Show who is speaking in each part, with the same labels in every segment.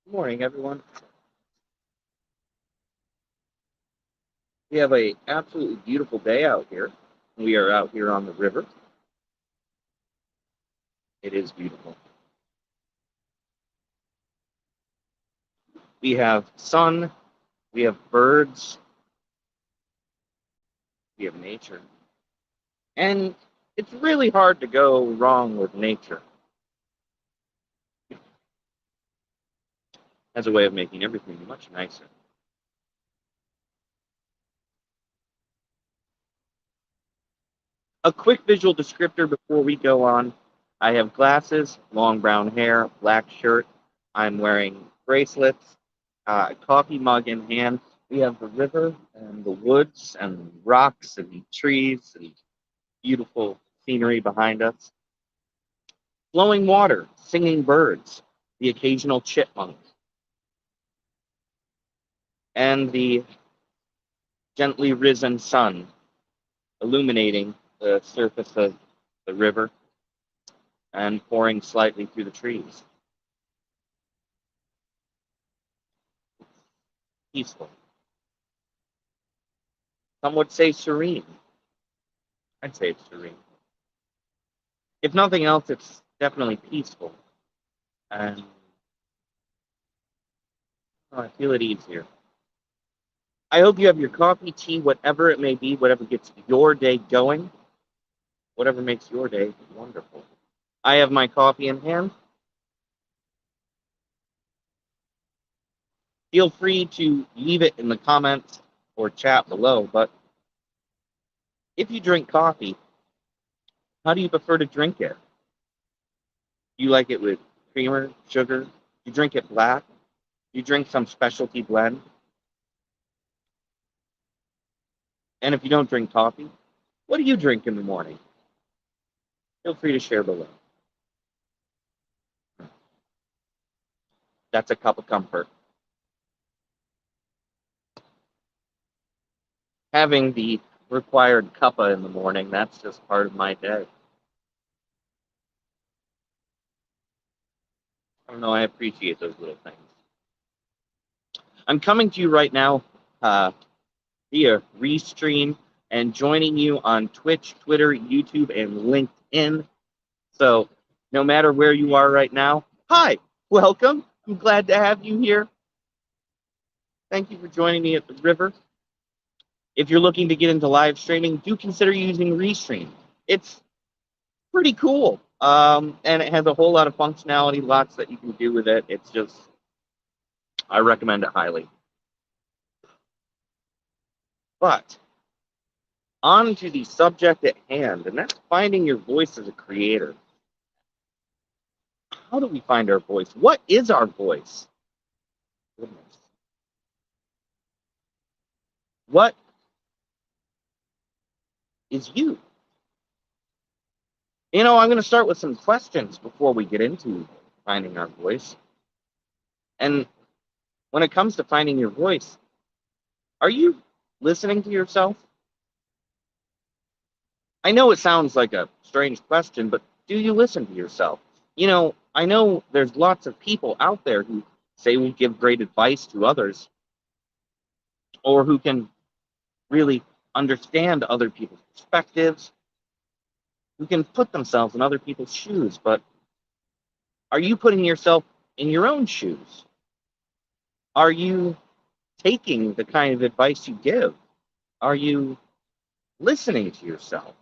Speaker 1: Good morning, everyone. We have a absolutely beautiful day out here. We are out here on the river. It is beautiful. We have sun, we have birds, we have nature. And it's really hard to go wrong with nature as a way of making everything much nicer. A quick visual descriptor before we go on. I have glasses, long brown hair, black shirt. I'm wearing bracelets, a coffee mug in hand. We have the river and the woods and rocks and trees and beautiful scenery behind us. Flowing water, singing birds, the occasional chipmunk, and the gently risen sun illuminating the surface of the river and pouring slightly through the trees. Peaceful. Some would say serene. I'd say it's serene. If nothing else, it's definitely peaceful. And I feel it easier. I hope you have your coffee, tea, whatever it may be, whatever gets your day going, whatever makes your day wonderful. I have my coffee in hand. Feel free to leave it in the comments or chat below. But if you drink coffee, how do you prefer to drink it? Do you like it with creamer, sugar? Do you drink it black? Do you drink some specialty blend? And if you don't drink coffee, what do you drink in the morning? Feel free to share below. That's a cup of comfort. Having the required cuppa in the morning, that's just part of my day. I don't know, I appreciate those little things. I'm coming to you right now via Restream and joining you on Twitch, Twitter, YouTube, and LinkedIn. So no matter where you are right now, hi, welcome. I'm glad to have you here. Thank you for joining me at the river. If you're looking to get into live streaming, do consider using Restream. It's pretty cool. And it has a whole lot of functionality, lots that you can do with it. It's just, I recommend it highly. But on to the subject at hand, and that's finding your voice as a creator. How do we find our voice? What is our voice? Goodness. What is you? You know, I'm going to start with some questions before we get into finding our voice. And when it comes to finding your voice, are you listening to yourself? I know it sounds like a strange question, but do you listen to yourself? You know, I know there's lots of people out there who say we give great advice to others or who can really understand other people's perspectives, who can put themselves in other people's shoes. But are you putting yourself in your own shoes? Are you taking the kind of advice you give? Are you listening to yourself?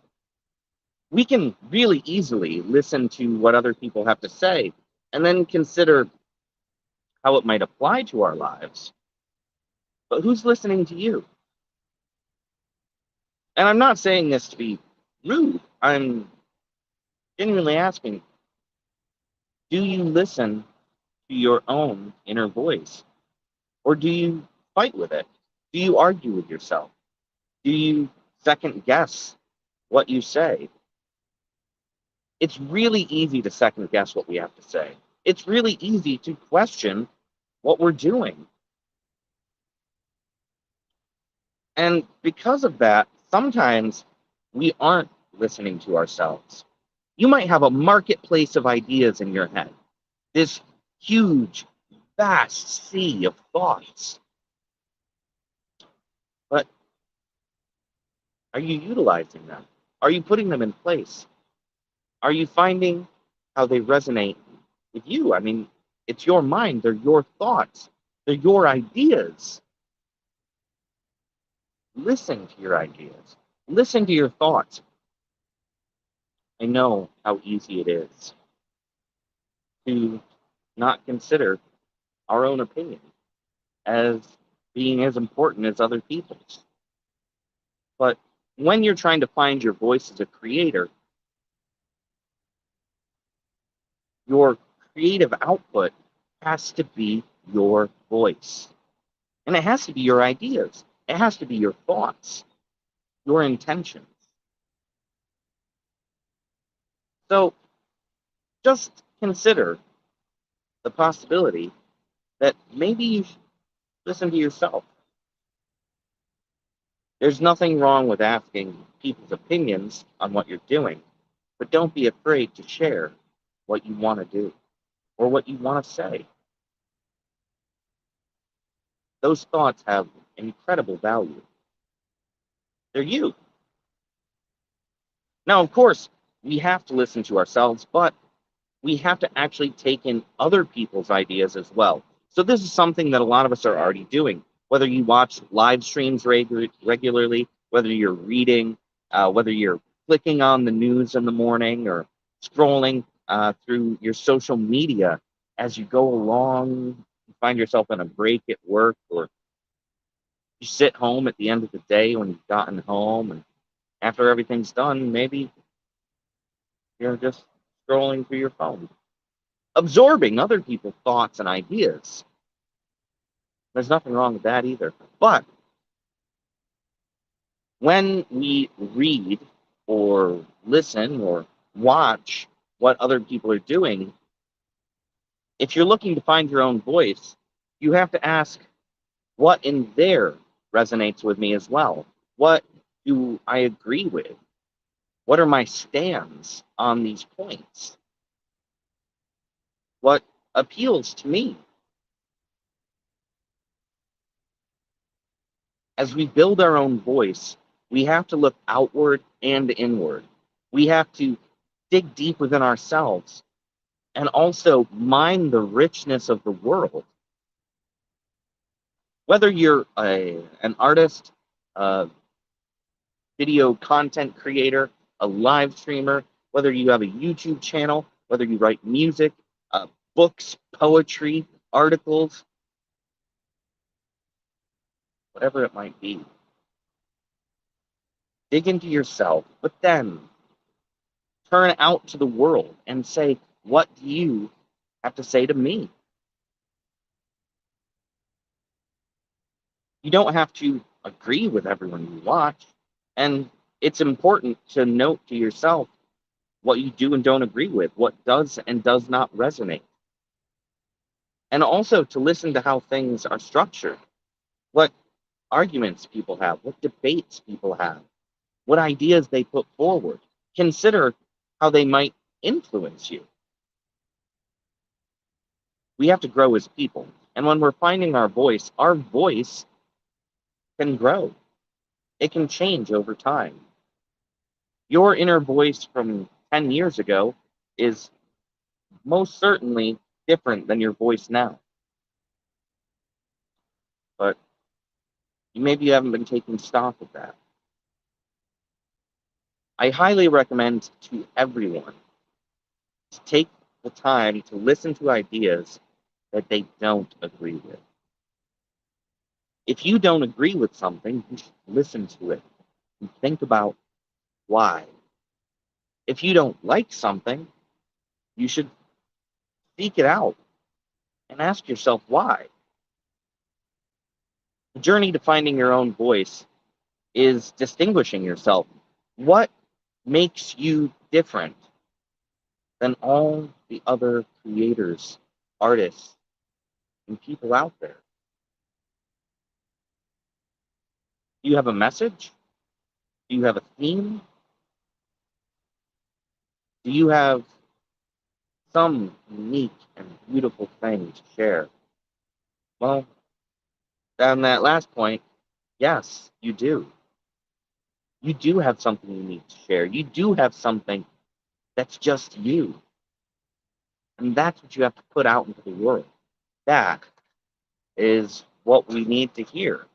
Speaker 1: We can really easily listen to what other people have to say and then consider how it might apply to our lives. But who's listening to you? And I'm not saying this to be rude. I'm genuinely asking, do you listen to your own inner voice? Or do you fight with it? Do you argue with yourself? Do you second guess what you say? It's really easy to second guess what we have to say. It's really easy to question what we're doing. And because of that, sometimes we aren't listening to ourselves. You might have a marketplace of ideas in your head, this huge, vast sea of thoughts. But are you utilizing them? Are you putting them in place? Are you finding how they resonate with you? I mean, it's your mind, they're your thoughts, they're your ideas. Listen to your ideas, listen to your thoughts. I know how easy it is to not consider our own opinion as being as important as other people's. But when you're trying to find your voice as a creator, your creative output has to be your voice. And it has to be your ideas. It has to be your thoughts, your intentions. So just consider the possibility that maybe you should listen to yourself. There's nothing wrong with asking people's opinions on what you're doing, but don't be afraid to share what you want to do or what you want to say. Those thoughts have incredible value. They're you. Now, of course, we have to listen to ourselves, but we have to actually take in other people's ideas as well. So this is something that a lot of us are already doing. Whether you watch live streams regularly, whether you're reading, whether you're clicking on the news in the morning or scrolling through your social media as you go along, you find yourself in a break at work, or you sit home at the end of the day when you've gotten home, and after everything's done, maybe you're just scrolling through your phone, absorbing other people's thoughts and ideas. There's nothing wrong with that either. But when we read or listen or watch what other people are doing, if you're looking to find your own voice, you have to ask what in there resonates with me as well. What do I agree with? What are my stands on these points? What appeals to me? As we build our own voice, we have to look outward and inward. We have to dig deep within ourselves and also mine the richness of the world. Whether you're an artist, a video content creator, a live streamer, whether you have a YouTube channel, whether you write music, books, poetry, articles, whatever it might be, dig into yourself, but then turn out to the world and say, what do you have to say to me? You don't have to agree with everyone you watch. And it's important to note to yourself what you do and don't agree with, what does and does not resonate. And also to listen to how things are structured, what arguments people have, what debates people have, what ideas they put forward. Consider how they might influence you. We have to grow as people. And when we're finding our voice can grow. It can change over time. Your inner voice from 10 years ago is most certainly different than your voice now. But maybe you haven't been taking stock of that. I highly recommend to everyone to take the time to listen to ideas that they don't agree with. If you don't agree with something, you should listen to it and think about why. If you don't like something, you should seek it out and ask yourself why. The journey to finding your own voice is distinguishing yourself. What makes you different than all the other creators, artists, and people out there? Do you have a message? Do you have a theme? Do you have some unique and beautiful thing to share? Well, on that last point, yes, you do. You do have something unique to share. You do have something that's just you. And that's what you have to put out into the world. That is what we need to hear.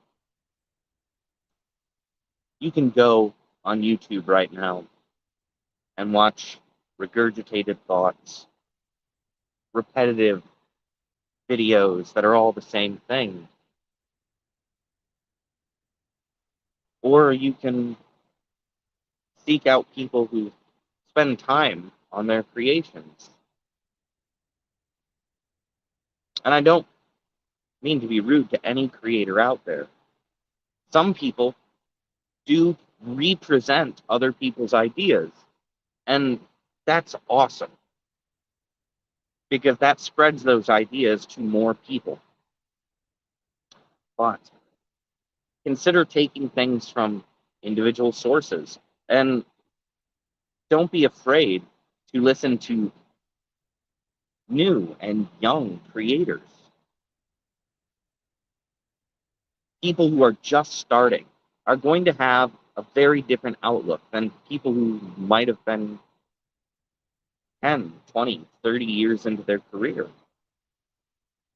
Speaker 1: You can go on YouTube right now and watch regurgitated thoughts, repetitive videos that are all the same thing. Or you can seek out people who spend time on their creations. And I don't mean to be rude to any creator out there. Some people do represent other people's ideas, and that's awesome because that spreads those ideas to more people. But consider taking things from individual sources and don't be afraid to listen to new and young creators, people who are just starting are going to have a very different outlook than people who might have been 10, 20, 30 years into their career.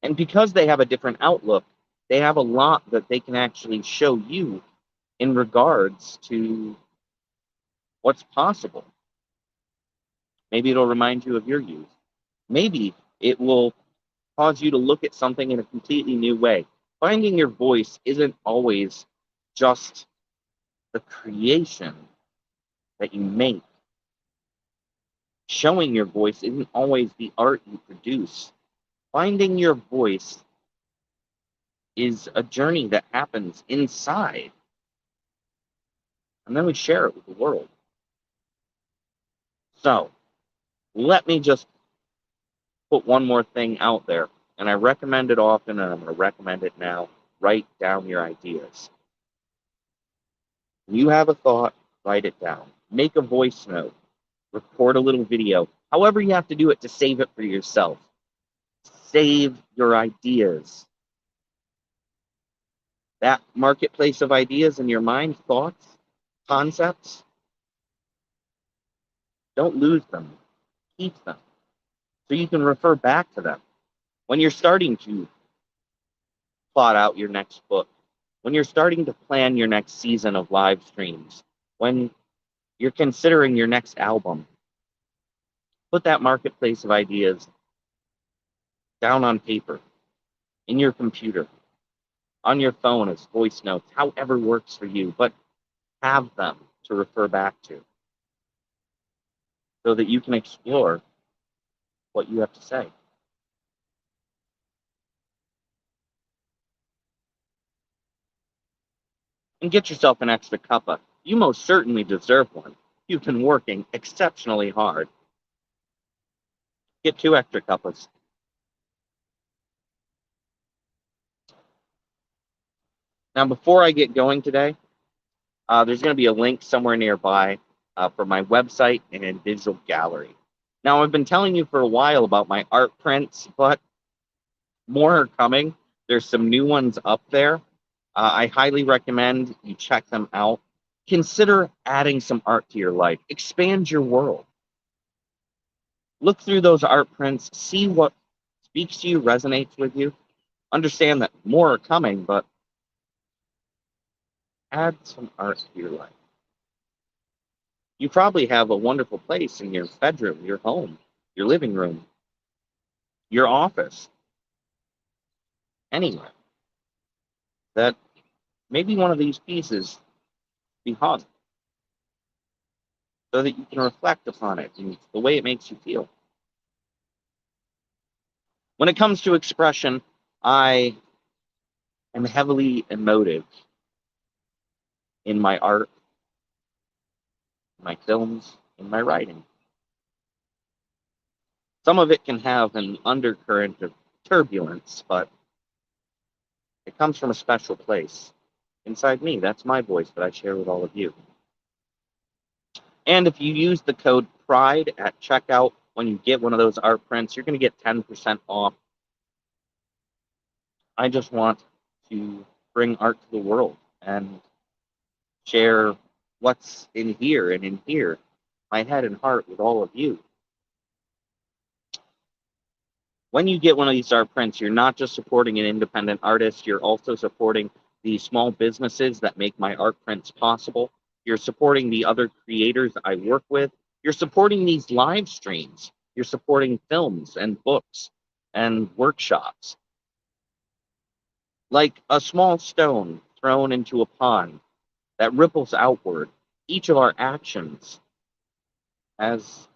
Speaker 1: And because they have a different outlook, they have a lot that they can actually show you in regards to what's possible. Maybe it'll remind you of your youth. Maybe it will cause you to look at something in a completely new way. Finding your voice isn't always just the creation that you make. Showing your voice isn't always the art you produce. Finding your voice is a journey that happens inside, and then we share it with the world. So, let me just put one more thing out there, and I recommend it often, and I'm going to recommend it now. Write down your ideas. When you have a thought, write it down. Make a voice note. Record a little video. However you have to do it to save it for yourself. Save your ideas. That marketplace of ideas in your mind, thoughts, concepts, don't lose them. Keep them so you can refer back to them. When you're starting to plot out your next book, when you're starting to plan your next season of live streams, when you're considering your next album, put that marketplace of ideas down on paper, in your computer, on your phone as voice notes, however works for you, but have them to refer back to so that you can explore what you have to say. And get yourself an extra cuppa. You most certainly deserve one. You've been working exceptionally hard. Get 2 extra cuppas. Now, before I get going today, there's going to be a link somewhere nearby for my website and digital gallery. Now, I've been telling you for a while about my art prints, but more are coming. There's some new ones up there. I highly recommend you check them out. Consider adding some art to your life. Expand your world. Look through those art prints, see what speaks to you, resonates with you. Understand that more are coming, but add some art to your life. You probably have a wonderful place in your bedroom, your home, your living room, your office, anywhere that maybe one of these pieces be hung so that you can reflect upon it and the way it makes you feel. When it comes to expression, I am heavily emotive in my art, my films, in my writing. Some of it can have an undercurrent of turbulence, but it comes from a special place inside me. That's my voice that I share with all of you. And if you use the code PRIDE at checkout when you get one of those art prints, you're going to get 10% off. I just want to bring art to the world and share what's in here and in here, my head and heart with all of you. When you get one of these art prints, you're not just supporting an independent artist, you're also supporting the small businesses that make my art prints possible. You're supporting the other creators I work with. You're supporting these live streams. You're supporting films and books and workshops. Like a small stone thrown into a pond that ripples outward, each of our actions has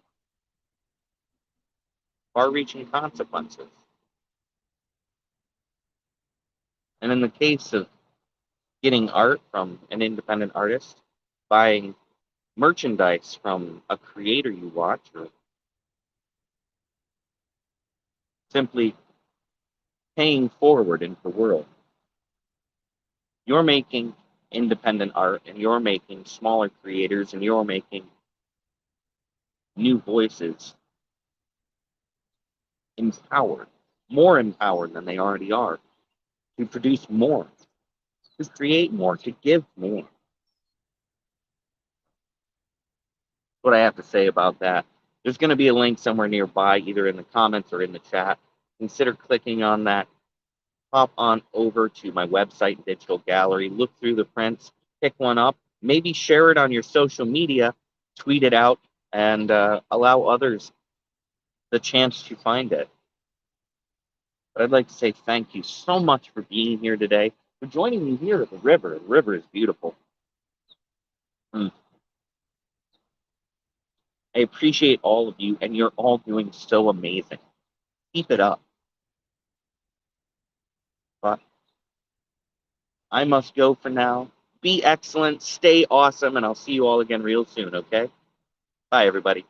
Speaker 1: far reaching consequences. And in the case of getting art from an independent artist, buying merchandise from a creator you watch, or simply paying forward into the world, you're making independent art and you're making smaller creators and you're making new voices empowered, more empowered than they already are, to produce more, to create more, to give more. What I have to say about that. There's going to be a link somewhere nearby, either in the comments or in the chat. Consider clicking on that. Hop on over to my website, Digital Gallery, look through the prints, pick one up, maybe share it on your social media, tweet it out, and allow others the chance to find it. But I'd like to say thank you so much for being here today, for joining me here at the river. The river is beautiful. I appreciate all of you, and you're all doing so amazing. Keep it up. But I must go for now. Be excellent, stay awesome, and I'll see you all again real soon, okay? Bye, everybody.